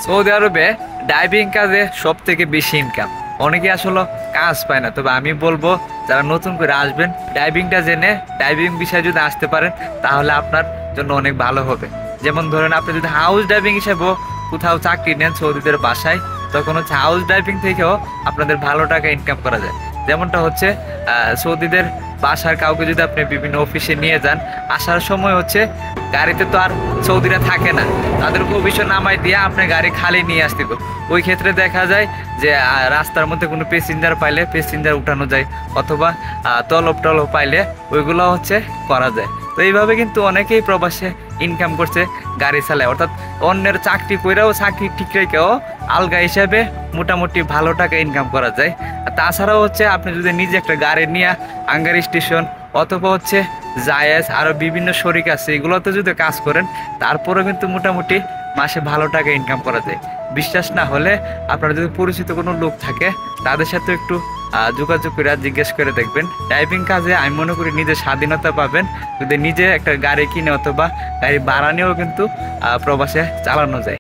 Saudi আরবে diving কাজে সব থেকে বেশি ইনকাম। অনেকে আসলে কাজ পায় না, তবে আমি বলবো যারা নতুন করে আসবেন ডাইভিংটা জেনে ডাইভিং বিষয়ে যদি আসতে পারেন তাহলে আপনার জন্য অনেক ভালো হবে। যেমন ধরেন আপনি যদি হাউস ডাইভিং হিসেবেও কোথাও চাকরি নেন সৌদিদের বাসায়, তখন হচ্ছে হাউস ডাইভিং থেকেও আপনাদের ভালো টাকা ইনকাম করা যায়। যেমনটা হচ্ছে সৌদিদের বাসার কাউকে যদি আপনি বিভিন্ন অফিসে নিয়ে যান, আসার সময় হচ্ছে গাড়িতে তো আর সৌদিরা থাকে না, তাদেরকে অফিসে নামাই দিয়ে আপনি গাড়ি খালি নিয়ে আসতে হবে। ওই ক্ষেত্রে দেখা যায় যে রাস্তার মধ্যে কোনো প্যাসেঞ্জার পাইলে প্যাসেঞ্জার উঠানো যায়, অথবা তলব টলব পাইলে ওইগুলো হচ্ছে করা যায়। তো এইভাবে কিন্তু অনেকেই প্রবাসে ইনকাম করছে গাড়ি চালায়, অর্থাৎ অন্যের চাকরি কইরাও চাকরি ঠিক রেখেও আলগা হিসাবে মোটামুটি ভালো টাকা ইনকাম করা যায়। আর তাছাড়াও হচ্ছে আপনি যদি নিজে একটা গাড়ি নিয়ে আঙ্গার স্টেশন অথবা হচ্ছে জায়েজ আরও বিভিন্ন শরিক আছে এগুলোতে যদি কাজ করেন তারপরেও কিন্তু মোটামুটি মাসে ভালো টাকা ইনকাম করা যায়। বিশ্বাস না হলে আপনার যদি পরিচিত কোনো লোক থাকে তাদের সাথে একটু যোগাযোগ করে জিজ্ঞেস করে দেখবেন। ড্রাইভিং কাজে আমি মনে করি নিজের স্বাধীনতা পাবেন যদি নিজে একটা গাড়ি কিনে অথবা গাড়ি ভাড়া নিয়েও কিন্তু প্রবাসে চালানো যায়।